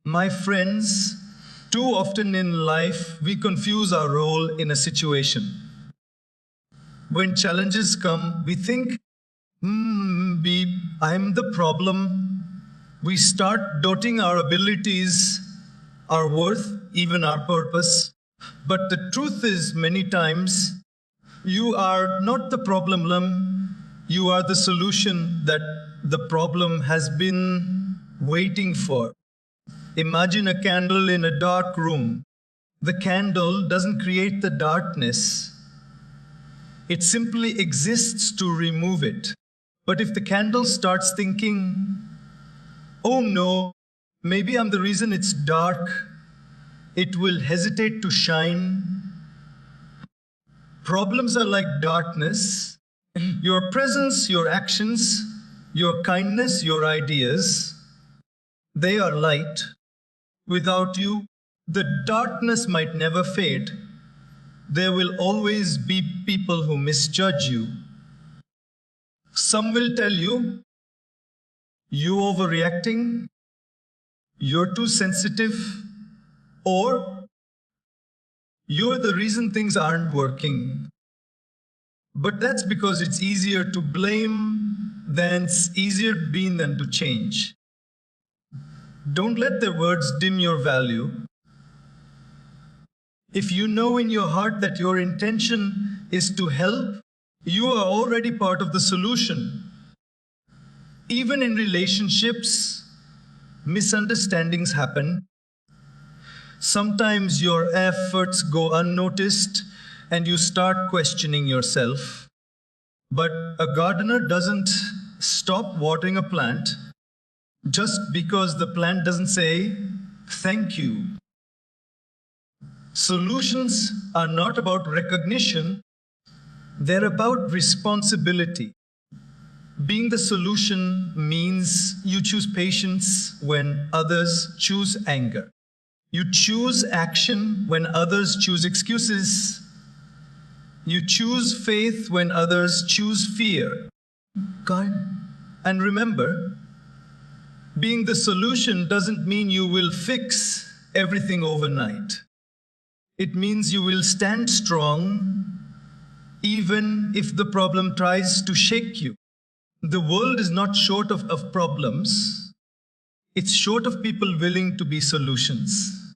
My friends, too often in life, we confuse our role in a situation. When challenges come, we think, maybe I'm the problem. We start doubting our abilities, our worth, even our purpose. But the truth is, many times, you are not the problem. You are the solution that the problem has been waiting for. Imagine a candle in a dark room. The candle doesn't create the darkness. It simply exists to remove it. But if the candle starts thinking, oh no, maybe I'm the reason it's dark, it will hesitate to shine. Problems are like darkness. Your presence, your actions, your kindness, your ideas, they are light. Without you, the darkness might never fade. There will always be people who misjudge you. Some will tell you, you're overreacting, you're too sensitive, or you're the reason things aren't working. But that's because it's easier to blame than it's easier than to change. Don't let their words dim your value. If you know in your heart that your intention is to help, you are already part of the solution. Even in relationships, misunderstandings happen. Sometimes your efforts go unnoticed and you start questioning yourself. But a gardener doesn't stop watering a plant just because the plant doesn't say, thank you. Solutions are not about recognition, they're about responsibility. Being the solution means you choose patience when others choose anger. You choose action when others choose excuses. You choose faith when others choose fear. And remember, being the solution doesn't mean you will fix everything overnight. It means you will stand strong even if the problem tries to shake you. The world is not short of problems. It's short of people willing to be solutions.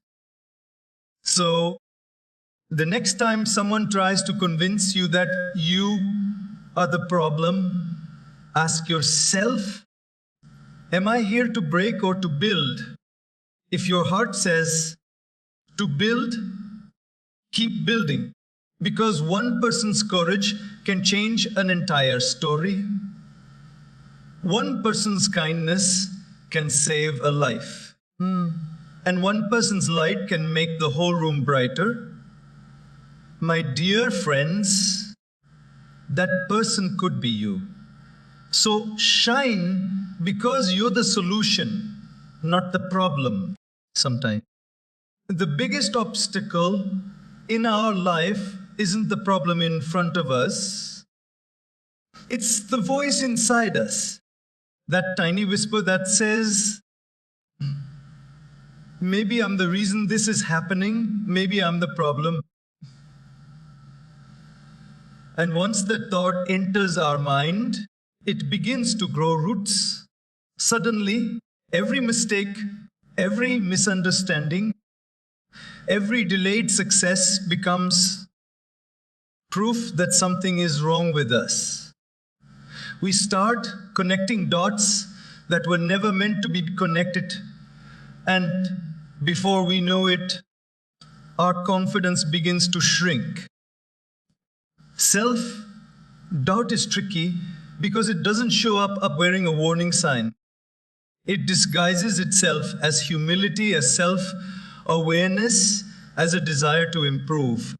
So, the next time someone tries to convince you that you are the problem, ask yourself, am I here to break or to build? If your heart says to build, keep building. Because one person's courage can change an entire story. One person's kindness can save a life. And one person's light can make the whole room brighter. My dear friends, that person could be you. So shine because you're the solution, not the problem sometimes. The biggest obstacle in our life isn't the problem in front of us. It's the voice inside us. That tiny whisper that says, maybe I'm the reason this is happening, maybe I'm the problem. And once that thought enters our mind, it begins to grow roots. Suddenly, every mistake, every misunderstanding, every delayed success becomes proof that something is wrong with us. We start connecting dots that were never meant to be connected. And before we know it, our confidence begins to shrink. Self-doubt is tricky because it doesn't show up wearing a warning sign. It disguises itself as humility, as self-awareness, as a desire to improve.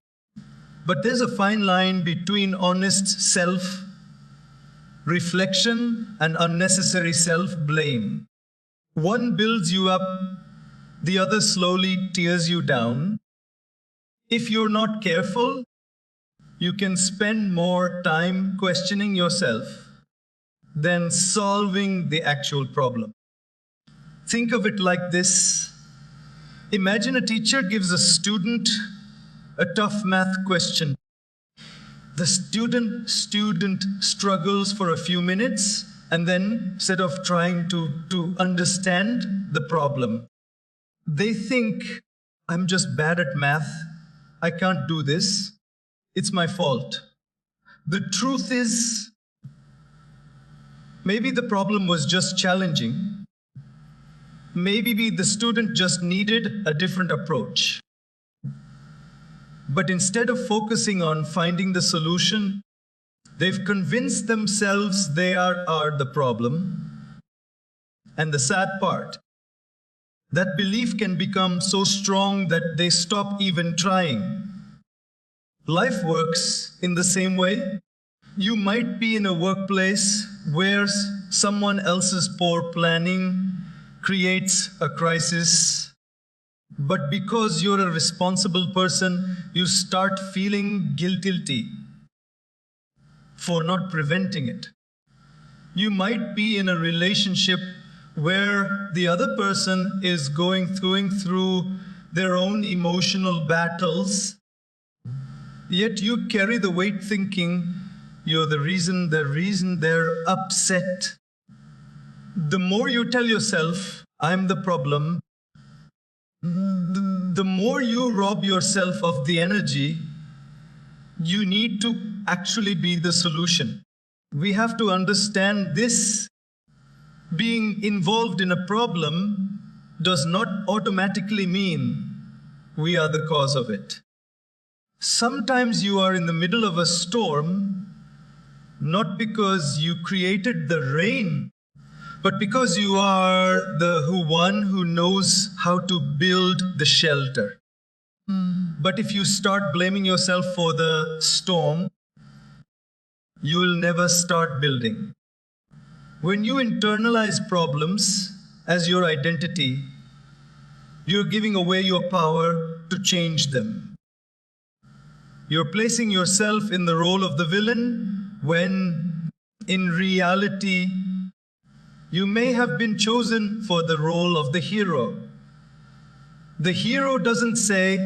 But there's a fine line between honest self-reflection and unnecessary self-blame. One builds you up, the other slowly tears you down. If you're not careful, you can spend more time questioning yourself than solving the actual problem. Think of it like this. Imagine a teacher gives a student a tough math question. The student struggles for a few minutes, and then instead of trying to understand the problem, they think, I'm just bad at math, I can't do this, it's my fault. The truth is, maybe the problem was just challenging. Maybe the student just needed a different approach. But instead of focusing on finding the solution, they've convinced themselves they are the problem. And the sad part, that belief can become so strong that they stop even trying. Life works in the same way. You might be in a workplace where someone else's poor planning creates a crisis. But because you're a responsible person, you start feeling guilty for not preventing it. You might be in a relationship where the other person is going through their own emotional battles, yet you carry the weight thinking you're the reason they're upset. The more you tell yourself, I'm the problem, the more you rob yourself of the energy you need to actually be the solution. We have to understand this. Being involved in a problem does not automatically mean we are the cause of it. Sometimes you are in the middle of a storm, not because you created the rain, but because you are the one who knows how to build the shelter. But if you start blaming yourself for the storm, you will never start building. When you internalize problems as your identity, you're giving away your power to change them. You're placing yourself in the role of the villain when, in reality, you may have been chosen for the role of the hero. The hero doesn't say,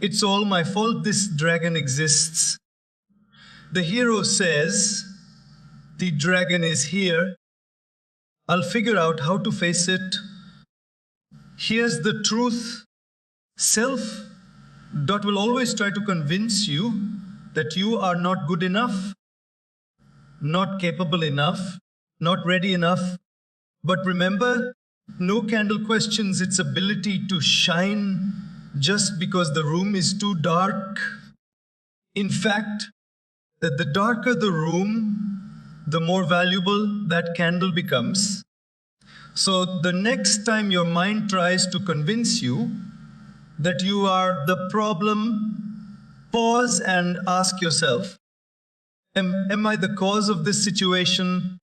it's all my fault this dragon exists. The hero says, the dragon is here. I'll figure out how to face it. Here's the truth. Self will always try to convince you that you are not good enough, not capable enough, not ready enough. But remember, no candle questions its ability to shine just because the room is too dark. In fact, the darker the room, the more valuable that candle becomes. So the next time your mind tries to convince you that you are the problem, pause and ask yourself, am I the cause of this situation?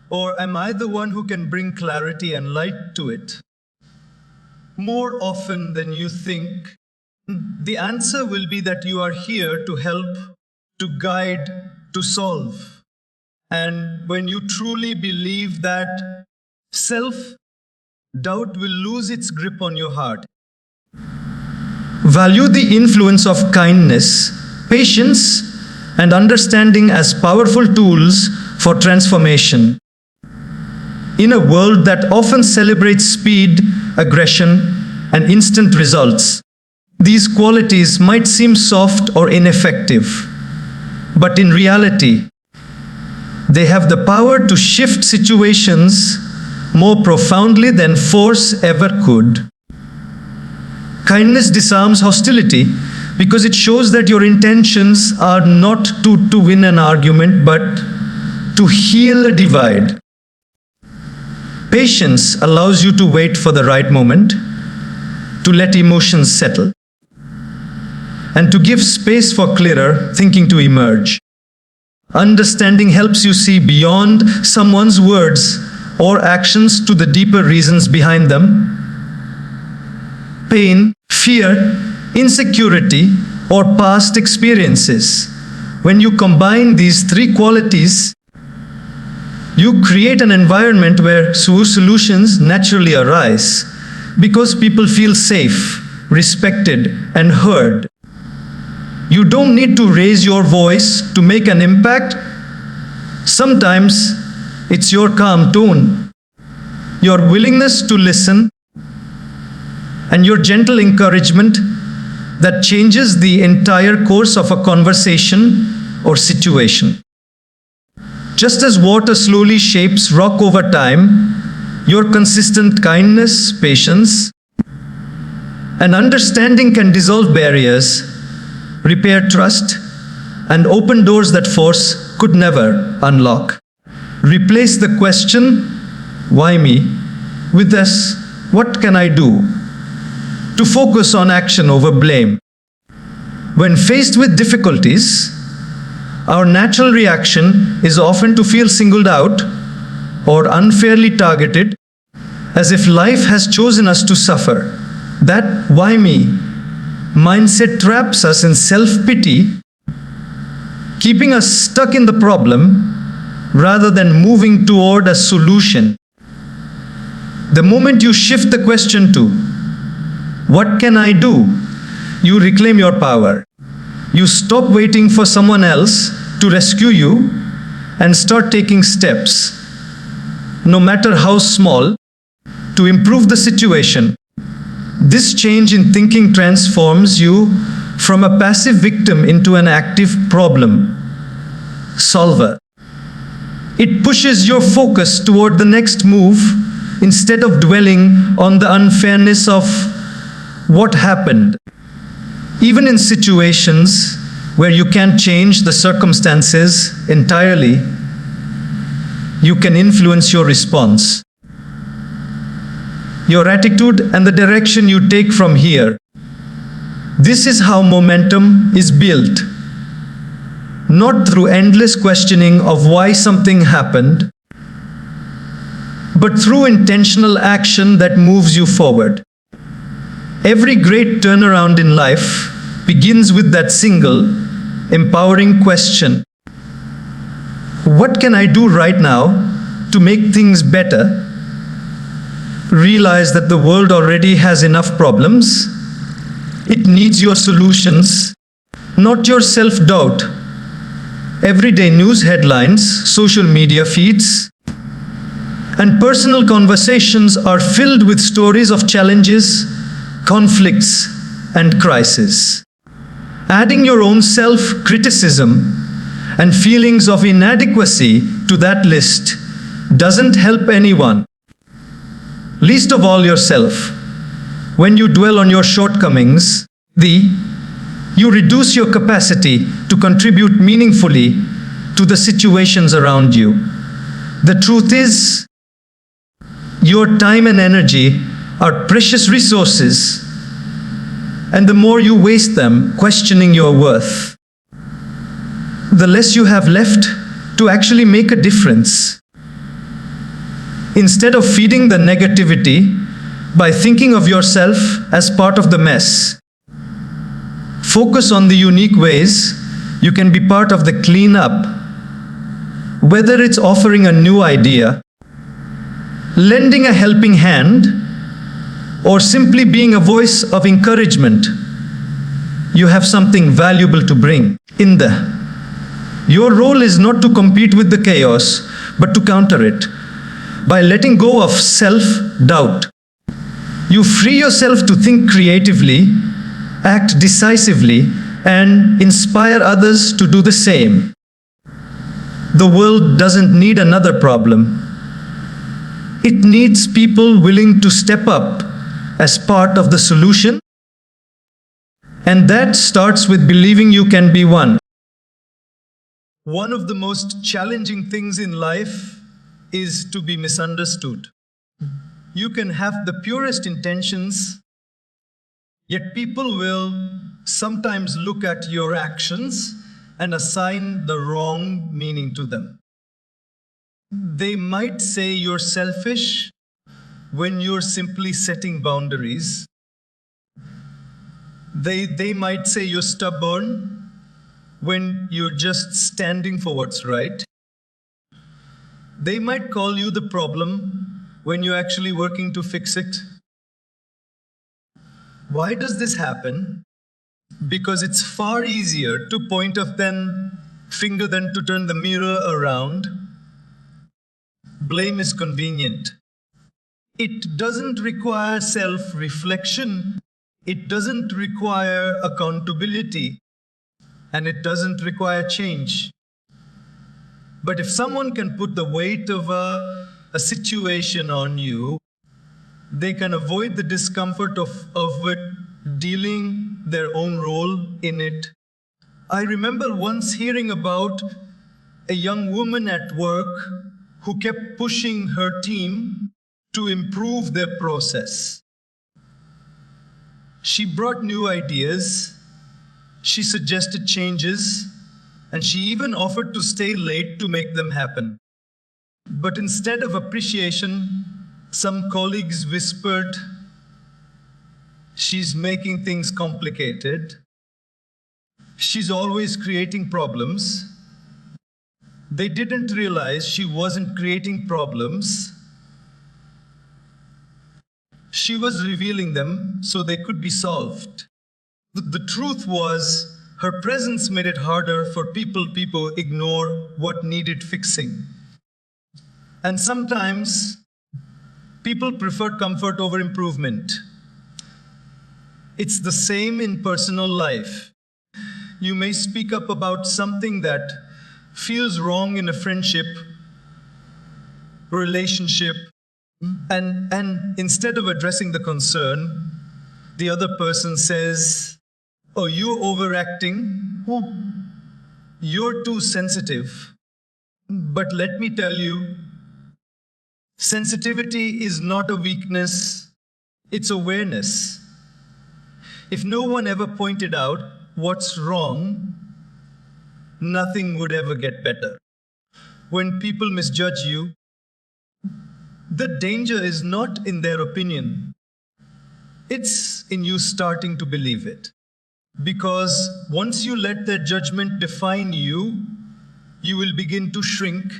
Or am I the one who can bring clarity and light to it? More often than you think, the answer will be that you are here to help, to guide, to solve. And when you truly believe that, self-doubt will lose its grip on your heart. Value the influence of kindness, patience, and understanding as powerful tools for transformation. In a world that often celebrates speed, aggression, and instant results, these qualities might seem soft or ineffective. But in reality, they have the power to shift situations more profoundly than force ever could. Kindness disarms hostility because it shows that your intentions are not to win an argument, but to heal a divide. Patience allows you to wait for the right moment, to let emotions settle, and to give space for clearer thinking to emerge. Understanding helps you see beyond someone's words or actions to the deeper reasons behind them. Pain, fear, insecurity, or past experiences. When you combine these three qualities, you create an environment where solutions naturally arise. because people feel safe, respected, and heard. You don't need to raise your voice to make an impact. Sometimes it's your calm tone, your willingness to listen, and your gentle encouragement that changes the entire course of a conversation or situation. Just as water slowly shapes rock over time, your consistent kindness, patience, and understanding can dissolve barriers, repair trust, and open doors that force could never unlock. Replace the question, why me, with this, what can I do? To focus on action over blame. When faced with difficulties, our natural reaction is often to feel singled out or unfairly targeted, as if life has chosen us to suffer. That why me mindset traps us in self-pity, keeping us stuck in the problem rather than moving toward a solution. The moment you shift the question to, what can I do? You reclaim your power. You stop waiting for someone else to rescue you and start taking steps, no matter how small, to improve the situation. This change in thinking transforms you from a passive victim into an active problem solver. It pushes your focus toward the next move instead of dwelling on the unfairness of what happened. Even in situations where you can't change the circumstances entirely, you can influence your response, your attitude, and the direction you take from here. This is how momentum is built. Not through endless questioning of why something happened, but through intentional action that moves you forward. Every great turnaround in life begins with that single, empowering question. What can I do right now to make things better? Realize that the world already has enough problems. It needs your solutions, not your self-doubt. Everyday news headlines, social media feeds, and personal conversations are filled with stories of challenges, conflicts, and crises. Adding your own self-criticism and feelings of inadequacy to that list doesn't help anyone, least of all yourself. When you dwell on your shortcomings, you reduce your capacity to contribute meaningfully to the situations around you. The truth is, your time and energy are precious resources, and the more you waste them questioning your worth, the less you have left to actually make a difference. Instead of feeding the negativity by thinking of yourself as part of the mess, focus on the unique ways you can be part of the cleanup. Whether it's offering a new idea, lending a helping hand, or simply being a voice of encouragement, you have something valuable to bring. Your role is not to compete with the chaos, but to counter it. By letting go of self-doubt, you free yourself to think creatively, act decisively, and inspire others to do the same. The world doesn't need another problem. It needs people willing to step up as part of the solution. And that starts with believing you can be one. One of the most challenging things in life is to be misunderstood. You can have the purest intentions, yet people will sometimes look at your actions and assign the wrong meaning to them. They might say you're selfish when you're simply setting boundaries. They might say you're stubborn when you're just standing for what's right. They might call you the problem when you're actually working to fix it. Why does this happen? Because it's far easier to point a finger than to turn the mirror around. Blame is convenient. It doesn't require self-reflection. It doesn't require accountability. And it doesn't require change. But if someone can put the weight of a situation on you, they can avoid the discomfort of it dealing their own role in it. I remember once hearing about a young woman at work who kept pushing her team to improve their process. She brought new ideas, she suggested changes, and she even offered to stay late to make them happen. But instead of appreciation, some colleagues whispered, "She's making things complicated. She's always creating problems." They didn't realize she wasn't creating problems. She was revealing them so they could be solved. The truth was, her presence made it harder for people ignore what needed fixing. And sometimes, people prefer comfort over improvement. It's the same in personal life. You may speak up about something that feels wrong in a friendship, relationship, and instead of addressing the concern, the other person says, "Oh, you're overacting. You're too sensitive." But let me tell you, sensitivity is not a weakness, it's awareness. If no one ever pointed out what's wrong, nothing would ever get better. When people misjudge you, the danger is not in their opinion. It's in you starting to believe it. Because once you let their judgment define you, you will begin to shrink.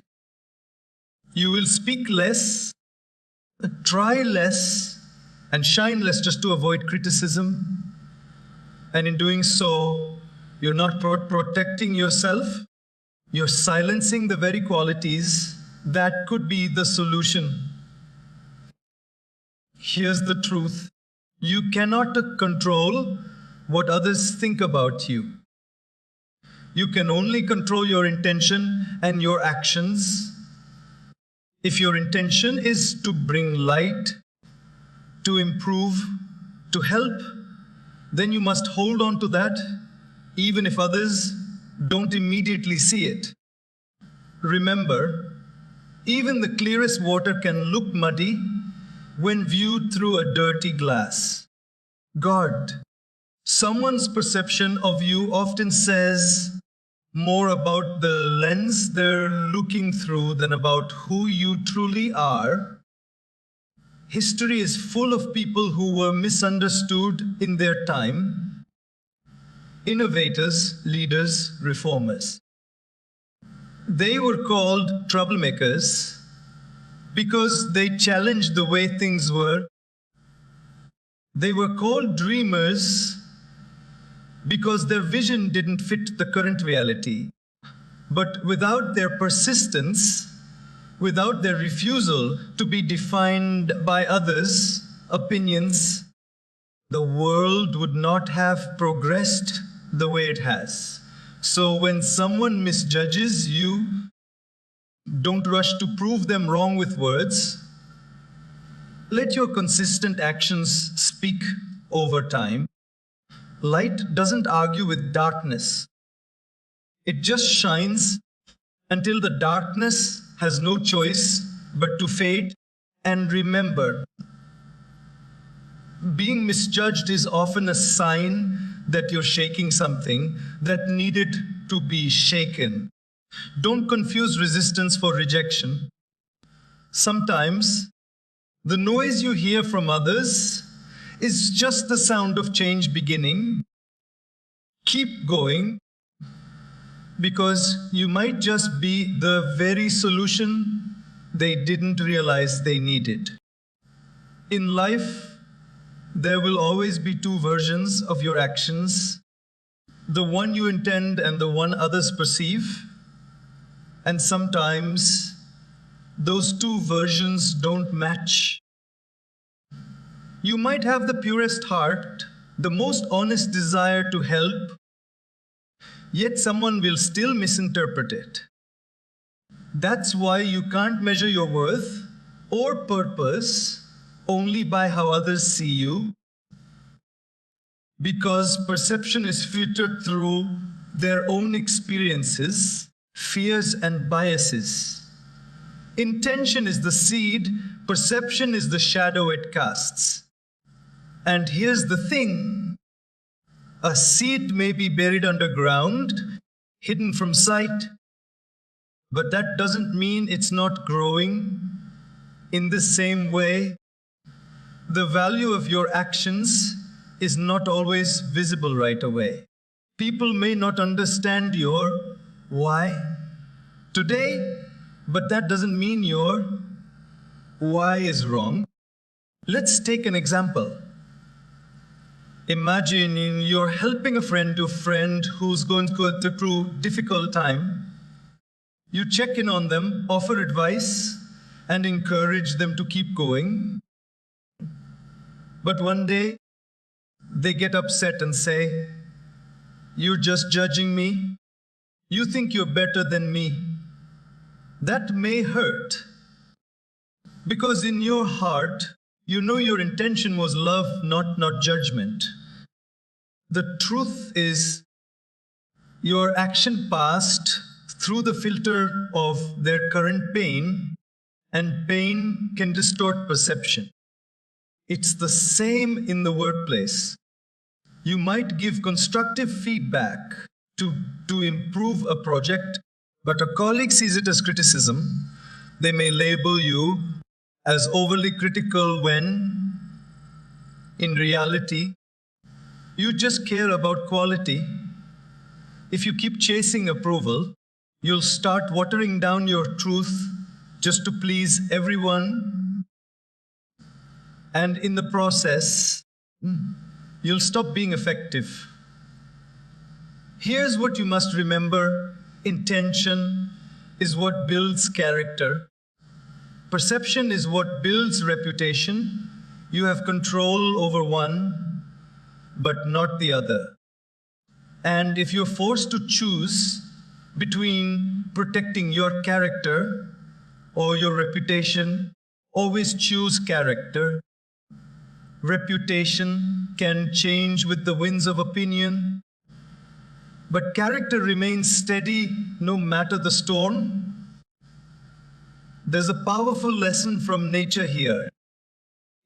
You will speak less, try less, and shine less just to avoid criticism. And in doing so, you're not protecting yourself, you're silencing the very qualities that could be the solution. Here's the truth. You cannot control what others think about you. You can only control your intention and your actions. If your intention is to bring light, to improve, to help, then you must hold on to that, even if others don't immediately see it. Remember, even the clearest water can look muddy when viewed through a dirty glass. Guard. Someone's perception of you often says more about the lens they're looking through than about who you truly are. History is full of people who were misunderstood in their time. Innovators, leaders, reformers. They were called troublemakers because they challenged the way things were. They were called dreamers because their vision didn't fit the current reality. But without their persistence, without their refusal to be defined by others' opinions, the world would not have progressed the way it has. So when someone misjudges you, don't rush to prove them wrong with words. Let your consistent actions speak over time. Light doesn't argue with darkness. It just shines until the darkness has no choice but to fade. And remember, being misjudged is often a sign that you're shaking something that needed to be shaken. Don't confuse resistance for rejection. Sometimes, the noise you hear from others is just the sound of change beginning. Keep going, because you might just be the very solution they didn't realize they needed. In life, There will always be two versions of your actions, the one you intend and the one others perceive. And sometimes those two versions don't match. You might have the purest heart, the most honest desire to help, yet someone will still misinterpret it. That's why you can't measure your worth or purpose only by how others see you, because perception is filtered through their own experiences, fears, and biases. Intention is the seed, perception is the shadow it casts. And here's the thing: a seed may be buried underground, hidden from sight, but that doesn't mean it's not growing. In the same way, the value of your actions is not always visible right away. People may not understand your why today, but that doesn't mean your why is wrong. Let's take an example. Imagine you're helping a friend who's going through a difficult time. You check in on them, offer advice, and encourage them to keep going. But one day, they get upset and say, "You're just judging me. You think you're better than me." That may hurt, because in your heart, you know your intention was love, not judgment. The truth is, your action passed through the filter of their current pain, and pain can distort perception. It's the same in the workplace. You might give constructive feedback to improve a project, but a colleague sees it as criticism. They may label you as overly critical when, in reality, you just care about quality. If you keep chasing approval, you'll start watering down your truth just to please everyone. And in the process, you'll stop being effective. Here's what you must remember: intention is what builds character. Perception is what builds reputation. You have control over one, but not the other. And if you're forced to choose between protecting your character or your reputation, always choose character. Reputation can change with the winds of opinion, but character remains steady no matter the storm. There's a powerful lesson from nature here.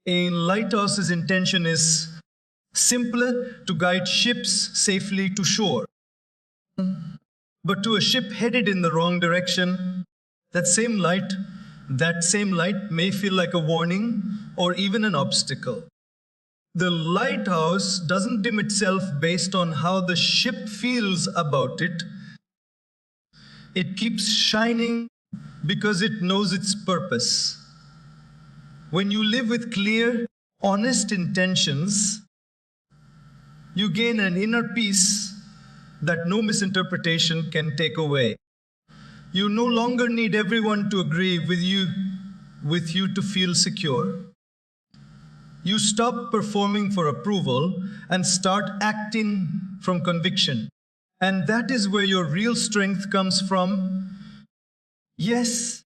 A lighthouse's intention is simpler: to guide ships safely to shore. But to a ship headed in the wrong direction, that same light may feel like a warning or even an obstacle. The lighthouse doesn't dim itself based on how the ship feels about it. It keeps shining because it knows its purpose. When you live with clear, honest intentions, you gain an inner peace that no misinterpretation can take away. You no longer need everyone to agree with you to feel secure. You stop performing for approval and start acting from conviction. And that is where your real strength comes from. Yes,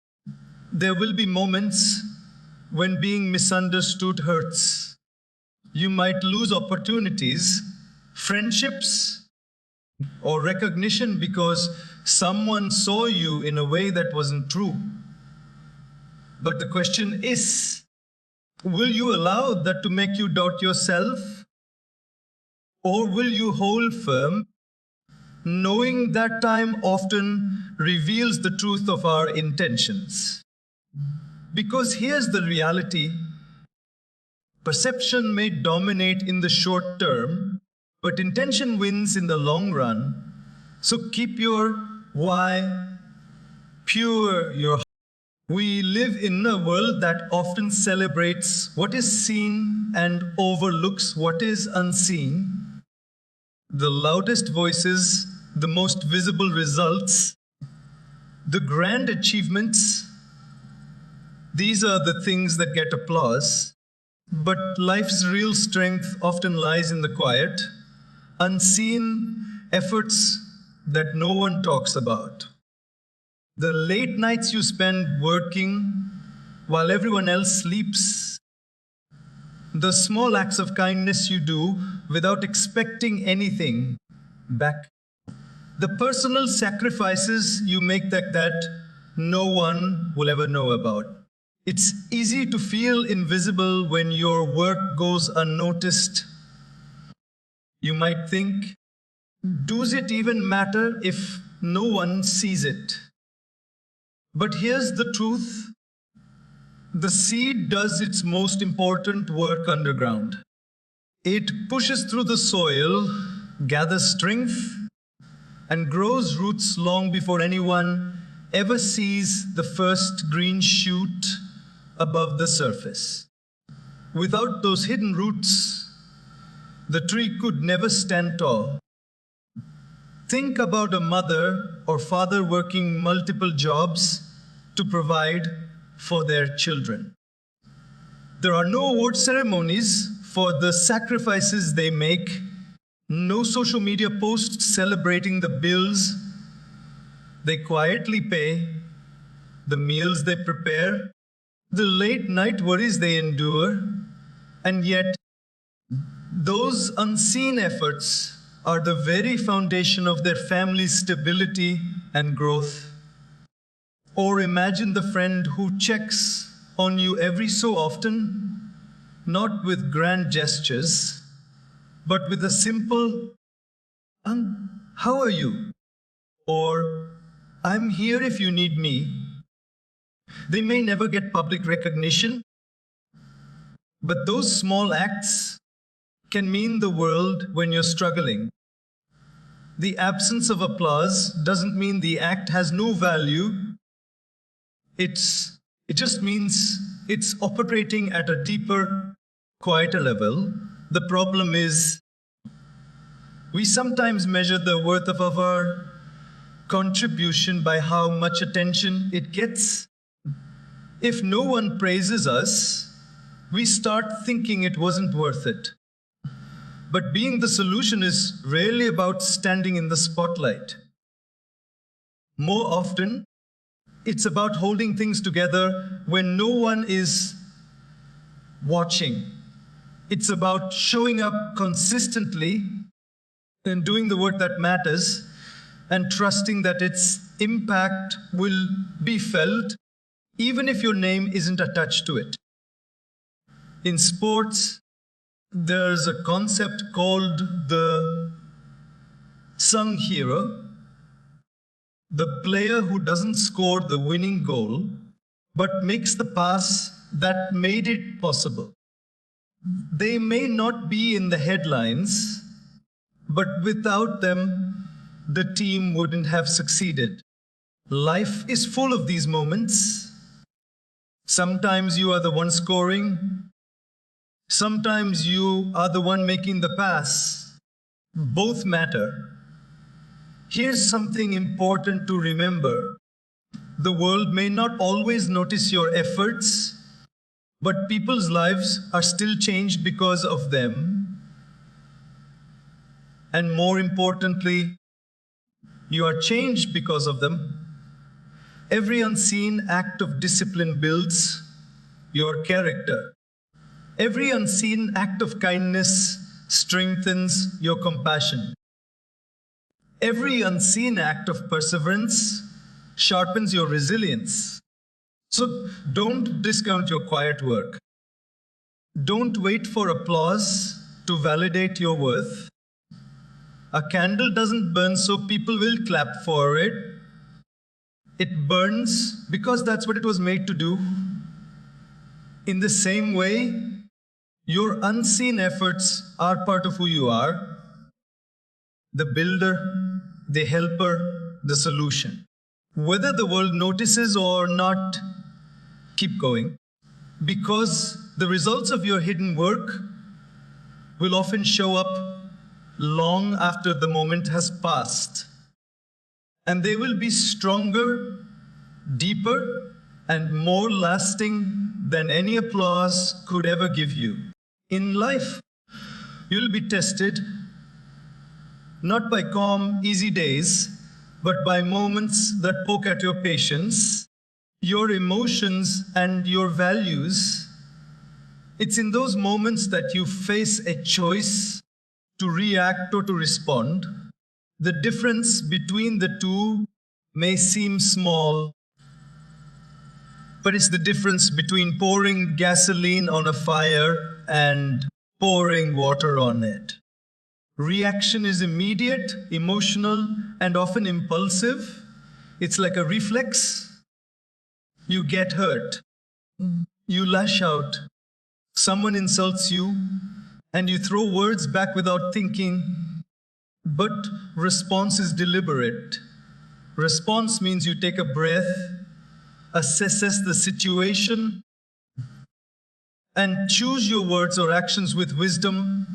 there will be moments when being misunderstood hurts. You might lose opportunities, friendships, or recognition because someone saw you in a way that wasn't true. But the question is, will you allow that to make you doubt yourself? Or will you hold firm, knowing that time often reveals the truth of our intentions? Because here's the reality: perception may dominate in the short term, but intention wins in the long run. So keep your why pure, your We live in a world that often celebrates what is seen and overlooks what is unseen. The loudest voices, the most visible results, the grand achievements, these are the things that get applause. But life's real strength often lies in the quiet, unseen efforts that no one talks about. The late nights you spend working while everyone else sleeps. The small acts of kindness you do without expecting anything back. The personal sacrifices you make that no one will ever know about. It's easy to feel invisible when your work goes unnoticed. You might think, does it even matter if no one sees it? But here's the truth. The seed does its most important work underground. It pushes through the soil, gathers strength, and grows roots long before anyone ever sees the first green shoot above the surface. Without those hidden roots, the tree could never stand tall. Think about a mother or father working multiple jobs to provide for their children. There are no award ceremonies for the sacrifices they make, no social media posts celebrating the bills they quietly pay, the meals they prepare, the late night worries they endure, and yet those unseen efforts are the very foundation of their family's stability and growth. Or imagine the friend who checks on you every so often, not with grand gestures, but with a simple, how are you? Or, I'm here if you need me. They may never get public recognition, but those small acts can mean the world when you're struggling. The absence of applause doesn't mean the act has no value. It just means it's operating at a deeper, quieter level. The problem is, we sometimes measure the worth of our contribution by how much attention it gets. If no one praises us, we start thinking it wasn't worth it. But being the solution is rarely about standing in the spotlight. More often, it's about holding things together when no one is watching. It's about showing up consistently and doing the work that matters and trusting that its impact will be felt even if your name isn't attached to it. In sports, there's a concept called the sung hero, the player who doesn't score the winning goal, but makes the pass that made it possible. They may not be in the headlines, but without them, the team wouldn't have succeeded. Life is full of these moments. Sometimes you are the one scoring. Sometimes you are the one making the pass. Both matter. Here's something important to remember. The world may not always notice your efforts, but people's lives are still changed because of them. And more importantly, you are changed because of them. Every unseen act of discipline builds your character. Every unseen act of kindness strengthens your compassion. Every unseen act of perseverance sharpens your resilience. So don't discount your quiet work. Don't wait for applause to validate your worth. A candle doesn't burn so people will clap for it. It burns because that's what it was made to do. In the same way, your unseen efforts are part of who you are. The builder, the helper, the solution. Whether the world notices or not, keep going, because the results of your hidden work will often show up long after the moment has passed. And they will be stronger, deeper, and more lasting than any applause could ever give you. In life, you'll be tested not by calm, easy days, but by moments that poke at your patience, your emotions, and your values. It's in those moments that you face a choice to react or to respond. The difference between the two may seem small, but it's the difference between pouring gasoline on a fire and pouring water on it. Reaction is immediate, emotional, and often impulsive. It's like a reflex. You get hurt. You lash out. Someone insults you, and you throw words back without thinking. But response is deliberate. Response means you take a breath, assess the situation, and choose your words or actions with wisdom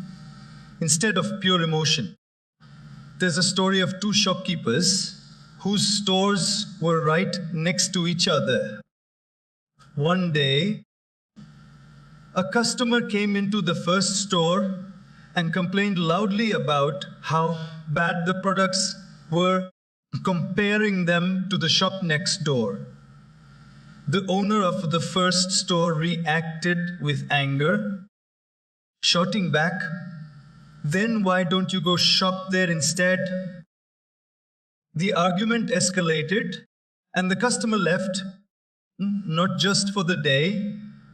instead of pure emotion. There's a story of two shopkeepers whose stores were right next to each other. One day, a customer came into the first store and complained loudly about how bad the products were, comparing them to the shop next door. The owner of the first store reacted with anger, shouting back, "Then why don't you go shop there instead?" The argument escalated, and the customer left, not just for the day,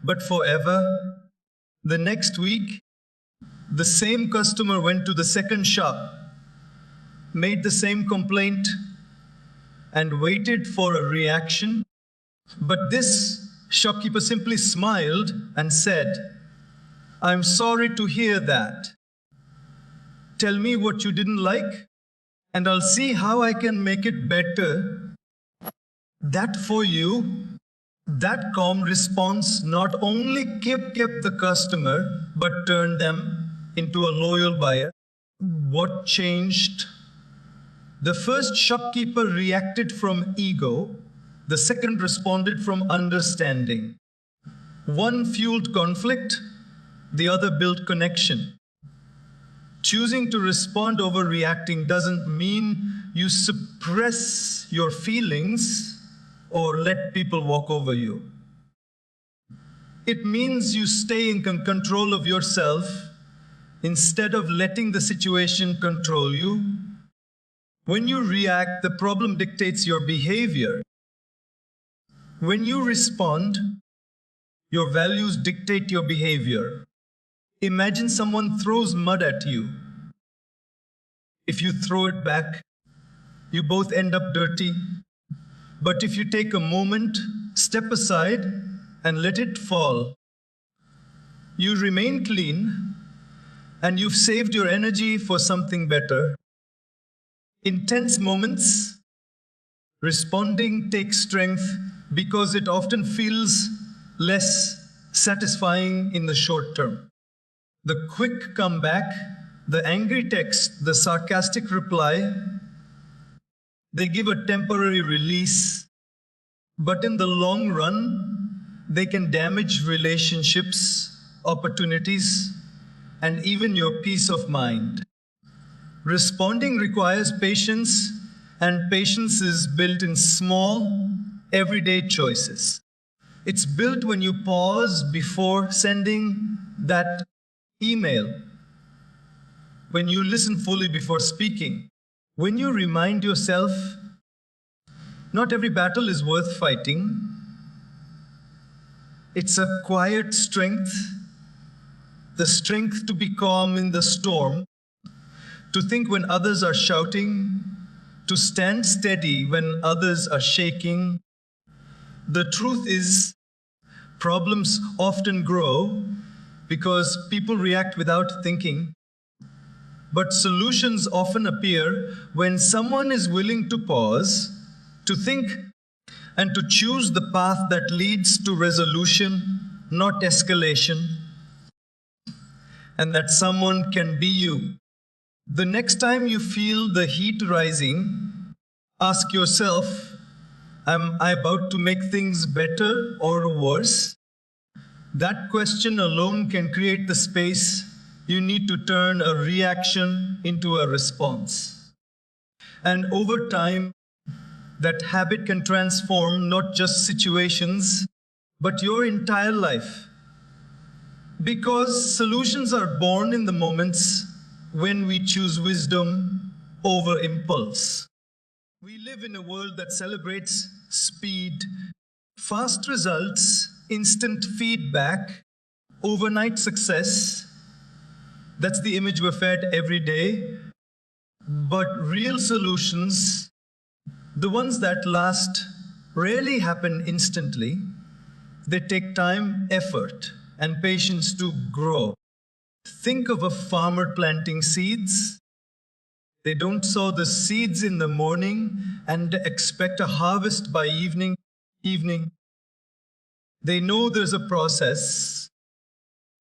but forever. The next week, the same customer went to the second shop, made the same complaint, and waited for a reaction. But this shopkeeper simply smiled and said, "I'm sorry to hear that. Tell me what you didn't like, and I'll see how I can make it better." That for you, that calm response not only kept the customer, but turned them into a loyal buyer. What changed? The first shopkeeper reacted from ego. The second responded from understanding. One fueled conflict, the other built connection. Choosing to respond over reacting doesn't mean you suppress your feelings or let people walk over you. It means you stay in control of yourself instead of letting the situation control you. When you react, the problem dictates your behavior. When you respond, your values dictate your behavior. Imagine someone throws mud at you. If you throw it back, you both end up dirty. But if you take a moment, step aside, and let it fall, you remain clean, and you've saved your energy for something better. In tense moments, responding takes strength because it often feels less satisfying in the short term. The quick comeback, the angry text, the sarcastic reply, they give a temporary release, but in the long run, they can damage relationships, opportunities, and even your peace of mind. Responding requires patience, and patience is built in small, everyday choices. It's built when you pause before sending that email, when you listen fully before speaking, when you remind yourself, not every battle is worth fighting. It's a quiet strength, the strength to be calm in the storm, to think when others are shouting, to stand steady when others are shaking. The truth is, problems often grow because people react without thinking. But solutions often appear when someone is willing to pause, to think, and to choose the path that leads to resolution, not escalation, and that someone can be you. The next time you feel the heat rising, ask yourself, am I about to make things better or worse? That question alone can create the space you need to turn a reaction into a response. And over time, that habit can transform not just situations, but your entire life. Because solutions are born in the moments when we choose wisdom over impulse. We live in a world that celebrates speed, fast results, instant feedback, overnight success. That's the image we're fed every day. But real solutions, the ones that last, rarely happen instantly. They take time, effort, and patience to grow. Think of a farmer planting seeds. They don't sow the seeds in the morning and expect a harvest by evening. They know there's a process.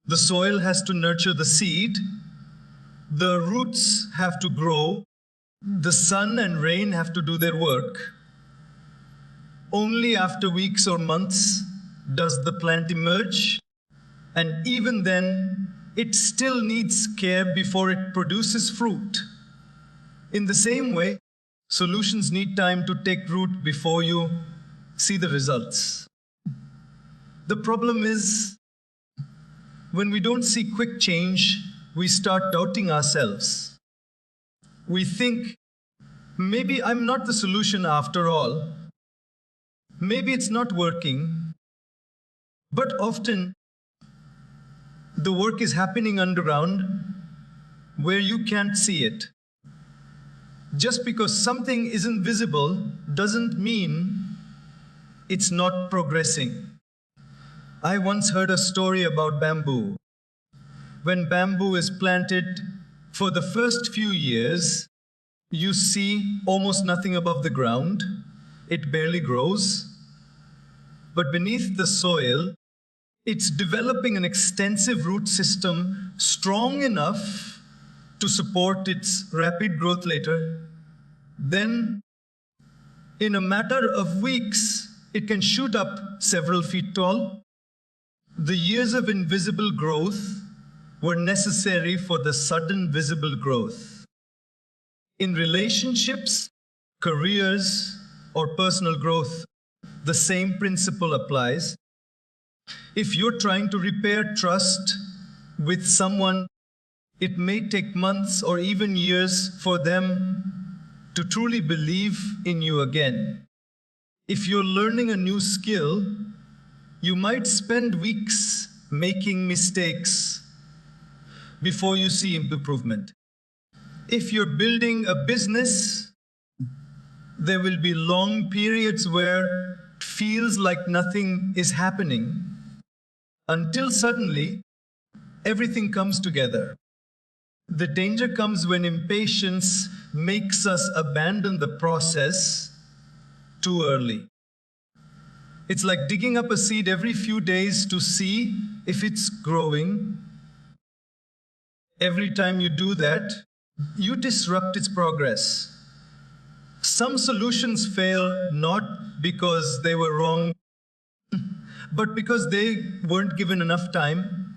The soil has to nurture the seed. The roots have to grow. The sun and rain have to do their work. Only after weeks or months does the plant emerge. And even then, it still needs care before it produces fruit. In the same way, solutions need time to take root before you see the results. The problem is, when we don't see quick change, we start doubting ourselves. We think, maybe I'm not the solution after all. Maybe it's not working. But often, the work is happening underground where you can't see it. Just because something isn't visible doesn't mean it's not progressing. I once heard a story about bamboo. When bamboo is planted, for the first few years, you see almost nothing above the ground. It barely grows. But beneath the soil, it's developing an extensive root system strong enough to support its rapid growth later. Then, in a matter of weeks, it can shoot up several feet tall. The years of invisible growth were necessary for the sudden visible growth. In relationships, careers, or personal growth, the same principle applies. If you're trying to repair trust with someone, it may take months or even years for them to truly believe in you again. If you're learning a new skill, you might spend weeks making mistakes before you see improvement. If you're building a business, there will be long periods where it feels like nothing is happening until suddenly everything comes together. The danger comes when impatience makes us abandon the process too early. It's like digging up a seed every few days to see if it's growing. Every time you do that, you disrupt its progress. Some solutions fail not because they were wrong, but because they weren't given enough time.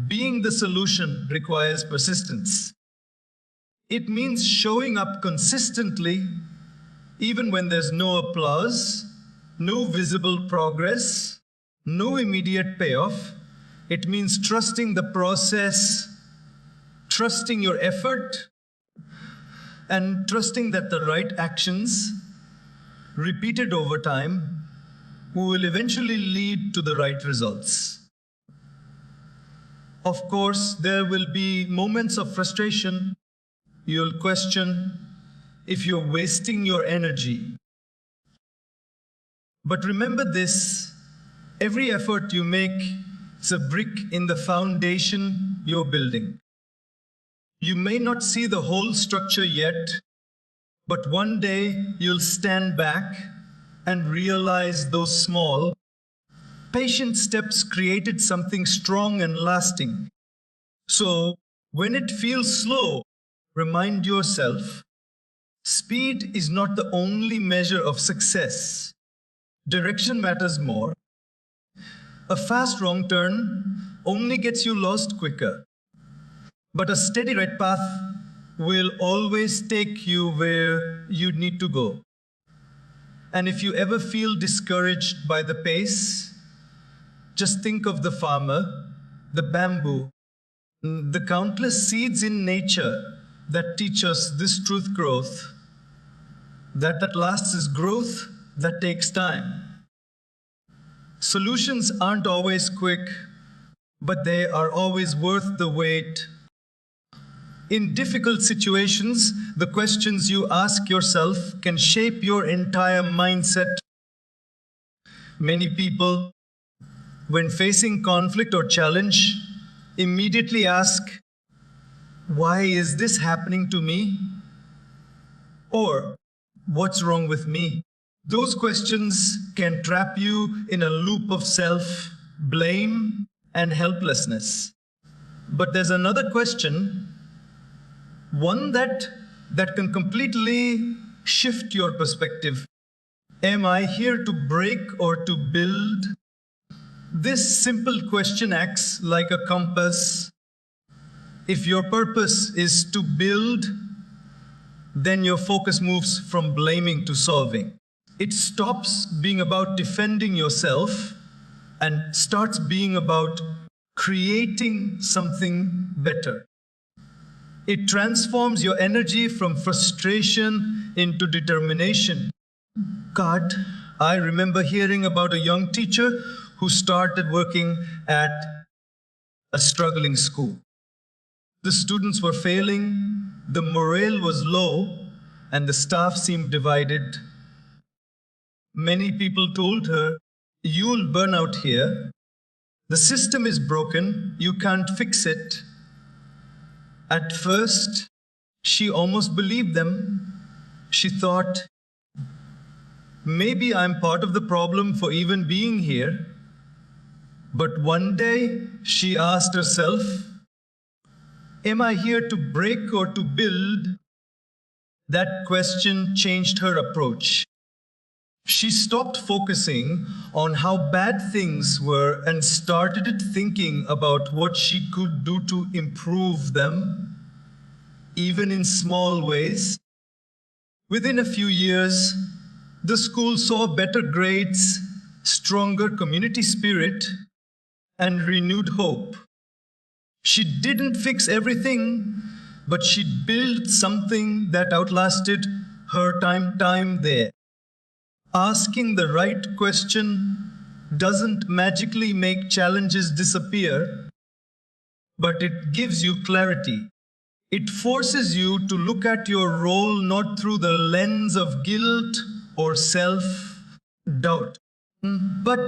Being the solution requires persistence. It means showing up consistently, even when there's no applause, no visible progress, no immediate payoff. It means trusting the process, trusting your effort, and trusting that the right actions, repeated over time, will eventually lead to the right results. Of course, there will be moments of frustration. You'll question if you're wasting your energy. But remember this, every effort you make is a brick in the foundation you're building. You may not see the whole structure yet, but one day you'll stand back and realize those small, patient steps created something strong and lasting. So, when it feels slow, remind yourself, speed is not the only measure of success. Direction matters more. A fast wrong turn only gets you lost quicker, but a steady right path will always take you where you need to go. And if you ever feel discouraged by the pace, just think of the farmer, the bamboo, the countless seeds in nature that teach us this truth growth, that lasts is growth that takes time. Solutions aren't always quick, but they are always worth the wait. In difficult situations, the questions you ask yourself can shape your entire mindset. Many people, when facing conflict or challenge, immediately ask, "Why is this happening to me?" Or, "What's wrong with me?" Those questions can trap you in a loop of self-blame and helplessness. But there's another question, one that can completely shift your perspective. Am I here to break or to build? This simple question acts like a compass. If your purpose is to build, then your focus moves from blaming to solving. It stops being about defending yourself and starts being about creating something better. It transforms your energy from frustration into determination. God, I remember hearing about a young teacher who started working at a struggling school. The students were failing, the morale was low, and the staff seemed divided. Many people told her, "You'll burn out here. The system is broken, you can't fix it." At first, she almost believed them. She thought, maybe I'm part of the problem for even being here. But one day, she asked herself, am I here to break or to build? That question changed her approach. She stopped focusing on how bad things were and started thinking about what she could do to improve them, even in small ways. Within a few years, the school saw better grades, stronger community spirit, and renewed hope. She didn't fix everything, but she built something that outlasted her time there. Asking the right question doesn't magically make challenges disappear, but it gives you clarity. It forces you to look at your role not through the lens of guilt or self-doubt, but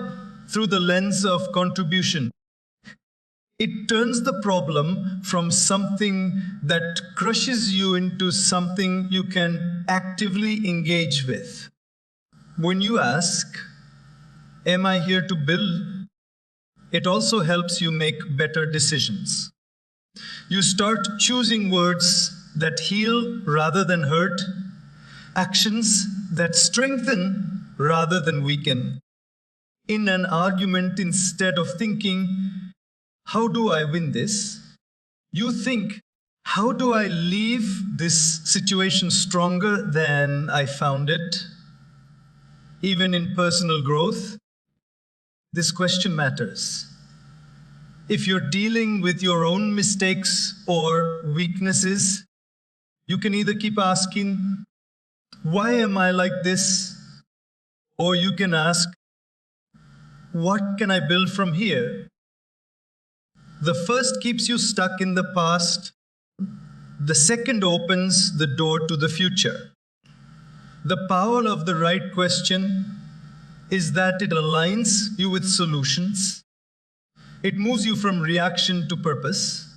through the lens of contribution. It turns the problem from something that crushes you into something you can actively engage with. When you ask, am I here to build? It also helps you make better decisions. You start choosing words that heal rather than hurt, actions that strengthen rather than weaken. In an argument, instead of thinking, how do I win this? You think, how do I leave this situation stronger than I found it? Even in personal growth, this question matters. If you're dealing with your own mistakes or weaknesses, you can either keep asking, why am I like this? Or you can ask, what can I build from here? The first keeps you stuck in the past. The second opens the door to the future. The power of the right question is that it aligns you with solutions. It moves you from reaction to purpose.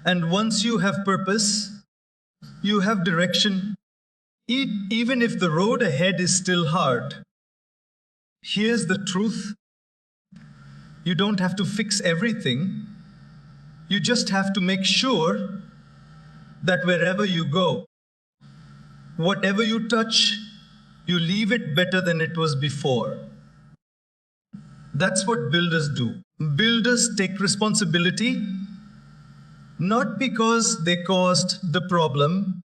And once you have purpose, you have direction. Even if the road ahead is still hard, here's the truth. You don't have to fix everything. You just have to make sure that wherever you go, whatever you touch, you leave it better than it was before. That's what builders do. Builders take responsibility, not because they caused the problem,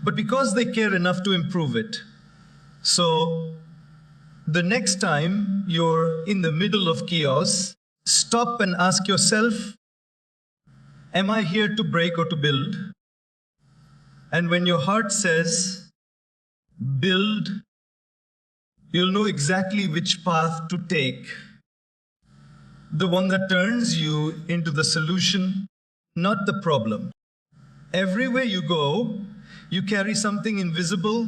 but because they care enough to improve it. So, the next time you're in the middle of chaos, stop and ask yourself, am I here to break or to build? And when your heart says, build, you'll know exactly which path to take. The one that turns you into the solution, not the problem. Everywhere you go, you carry something invisible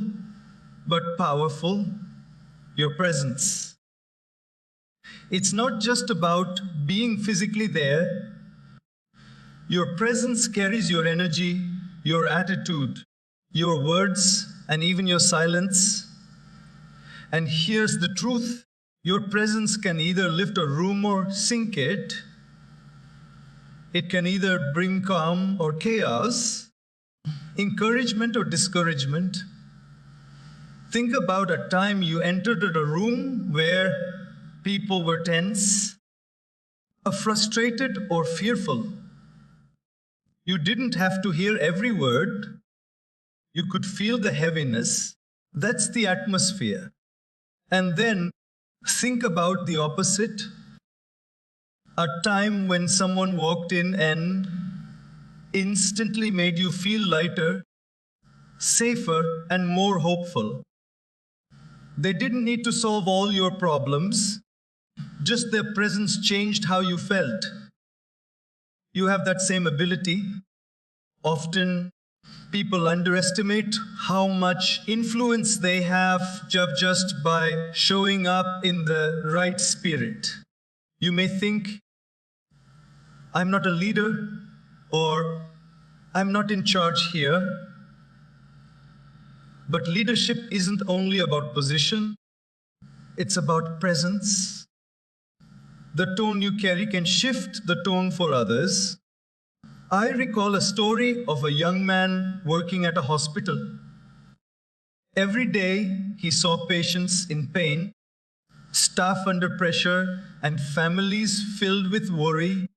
but powerful, your presence. It's not just about being physically there. Your presence carries your energy, your attitude, your words, and even your silence. And here's the truth. Your presence can either lift a room or sink it. It can either bring calm or chaos, encouragement or discouragement. Think about a time you entered a room where people were tense, frustrated, or fearful. You didn't have to hear every word. You could feel the heaviness. That's the atmosphere. And then think about the opposite. A time when someone walked in and instantly made you feel lighter, safer, and more hopeful. They didn't need to solve all your problems. Just their presence changed how you felt. You have that same ability. Often, people underestimate how much influence they have just by showing up in the right spirit. You may think, I'm not a leader, or I'm not in charge here. But leadership isn't only about position, it's about presence. The tone you carry can shift the tone for others. I recall a story of a young man working at a hospital. Every day, he saw patients in pain, staff under pressure, and families filled with worry.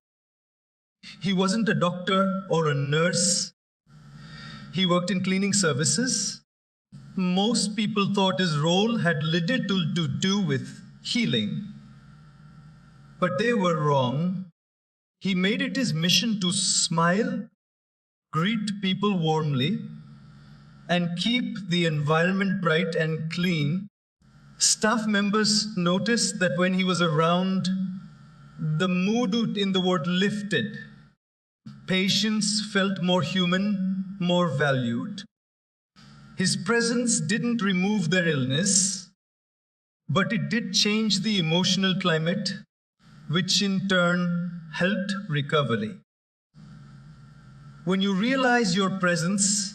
He wasn't a doctor or a nurse. He worked in cleaning services. Most people thought his role had little to do with healing. But they were wrong. He made it his mission to smile, greet people warmly, and keep the environment bright and clean. Staff members noticed that when he was around, the mood in the ward lifted. Patients felt more human, more valued. His presence didn't remove their illness, but it did change the emotional climate, which in turn helped recovery. When you realize your presence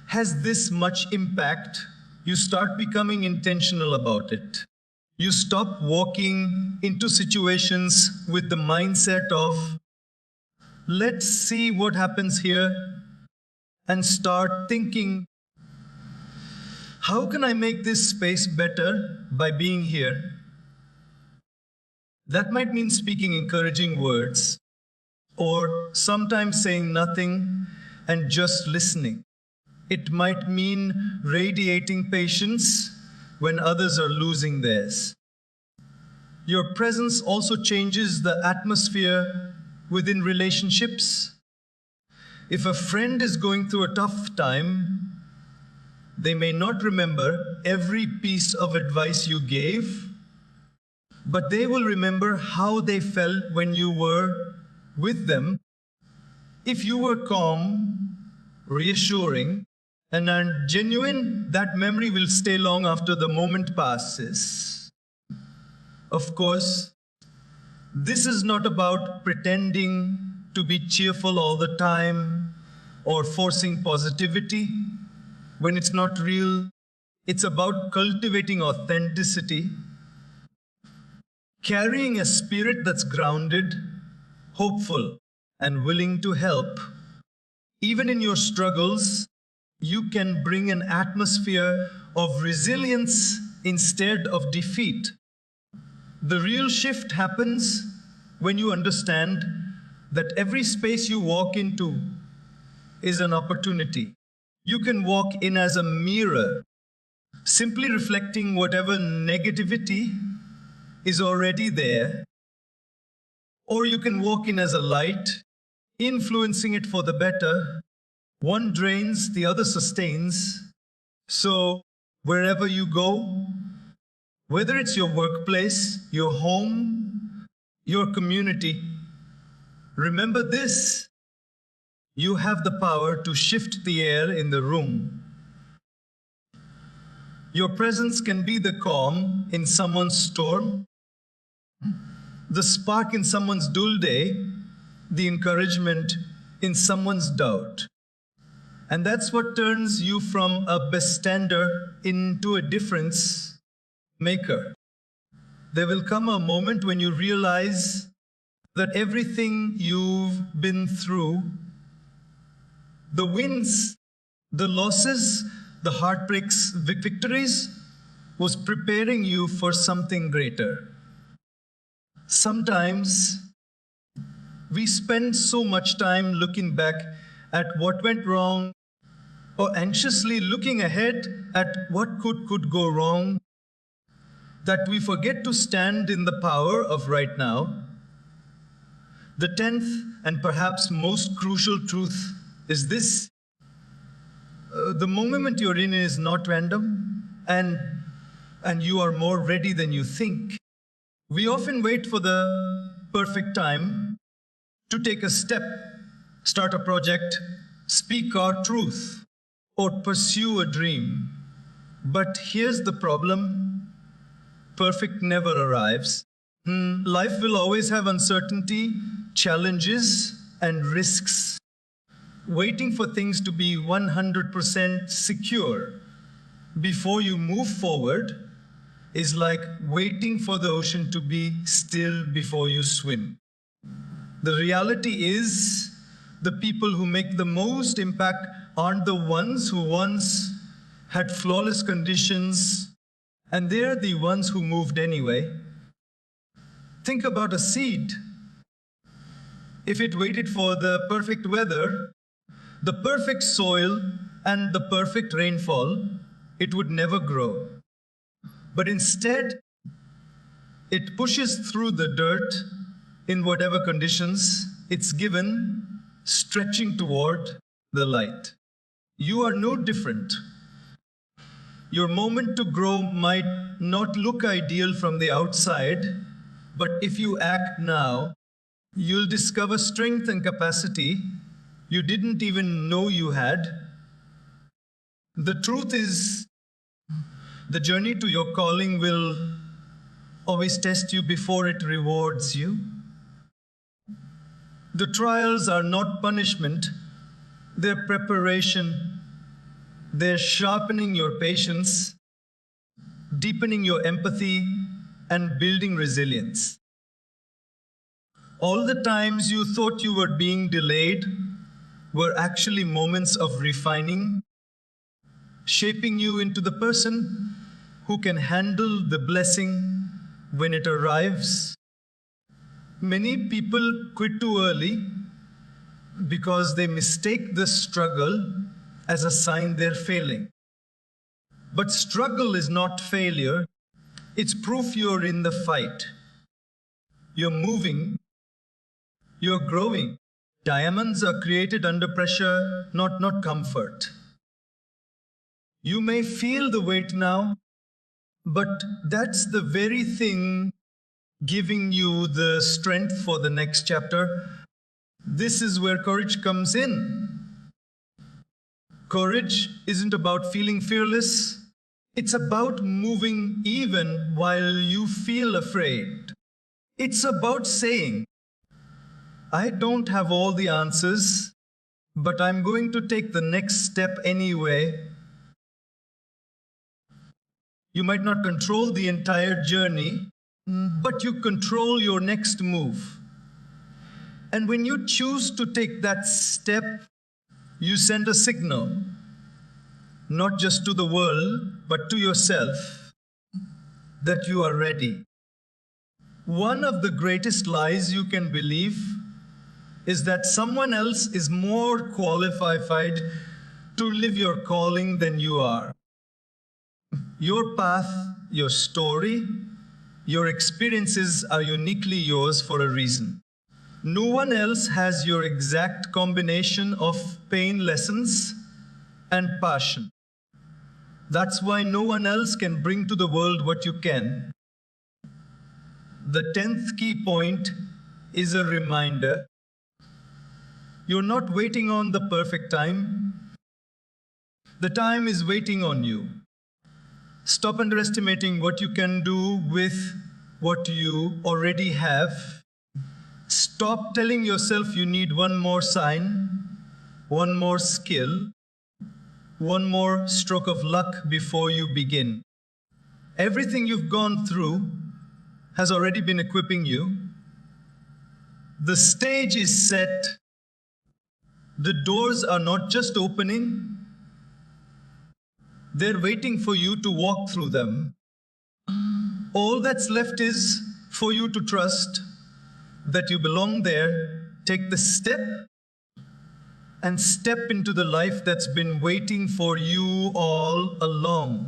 has this much impact, you start becoming intentional about it. You stop walking into situations with the mindset of, let's see what happens here, and start thinking, how can I make this space better by being here? That might mean speaking encouraging words, or sometimes saying nothing and just listening. It might mean radiating patience when others are losing theirs. Your presence also changes the atmosphere within relationships. If a friend is going through a tough time, they may not remember every piece of advice you gave, but they will remember how they felt when you were with them. If you were calm, reassuring, and are genuine, that memory will stay long after the moment passes. Of course, this is not about pretending to be cheerful all the time or forcing positivity. when it's not real. It's about cultivating authenticity, carrying a spirit that's grounded, hopeful, and willing to help. Even in your struggles, you can bring an atmosphere of resilience instead of defeat. The real shift happens when you understand that every space you walk into is an opportunity. You can walk in as a mirror, simply reflecting whatever negativity is already there, or you can walk in as a light, influencing it for the better. One drains, the other sustains. So wherever you go, whether it's your workplace, your home, your community, remember this: you have the power to shift the air in the room. Your presence can be the calm in someone's storm, the spark in someone's dull day, the encouragement in someone's doubt. And that's what turns you from a bystander into a difference maker. There will come a moment when you realize that everything you've been through, the wins, the losses, the heartbreaks, victories, was preparing you for something greater. Sometimes we spend so much time looking back at what went wrong, or anxiously looking ahead at what could go wrong, that we forget to stand in the power of right now. The 10th and perhaps most crucial truth is this: the moment you're in is not random, and you are more ready than you think. We often wait for the perfect time to take a step, start a project, speak our truth, or pursue a dream. But here's the problem: perfect never arrives. Life will always have uncertainty, challenges, and risks. Waiting for things to be 100% secure before you move forward is like waiting for the ocean to be still before you swim. The reality is, the people who make the most impact aren't the ones who once had flawless conditions, and they're the ones who moved anyway. Think about a seed. If it waited for the perfect weather, the perfect soil, and the perfect rainfall, it would never grow. But instead, it pushes through the dirt in whatever conditions it's given, stretching toward the light. You are no different. Your moment to grow might not look ideal from the outside, but if you act now, you'll discover strength and capacity you didn't even know you had. The truth is, the journey to your calling will always test you before it rewards you. The trials are not punishment, they're preparation. They're sharpening your patience, deepening your empathy, and building resilience. All the times you thought you were being delayed were actually moments of refining, shaping you into the person who can handle the blessing when it arrives. Many people quit too early because they mistake the struggle as a sign they're failing. But struggle is not failure. It's proof you're in the fight. You're moving. You're growing. Diamonds are created under pressure, not comfort. You may feel the weight now, but that's the very thing giving you the strength for the next chapter. This is where courage comes in. Courage isn't about feeling fearless. It's about moving even while you feel afraid. It's about saying, I don't have all the answers, but I'm going to take the next step anyway. You might not control the entire journey, but you control your next move. And when you choose to take that step, you send a signal, not just to the world, but to yourself, that you are ready. One of the greatest lies you can believe is that someone else is more qualified to live your calling than you are. Your path, your story, your experiences are uniquely yours for a reason. No one else has your exact combination of pain lessons and passion. That's why no one else can bring to the world what you can. The 10th key point is a reminder. You're not waiting on the perfect time. The time is waiting on you. Stop underestimating what you can do with what you already have. Stop telling yourself you need one more sign, one more skill, one more stroke of luck before you begin. Everything you've gone through has already been equipping you. The stage is set. The doors are not just opening, they're waiting for you to walk through them. All that's left is for you to trust that you belong there, take the step, and step into the life that's been waiting for you all along.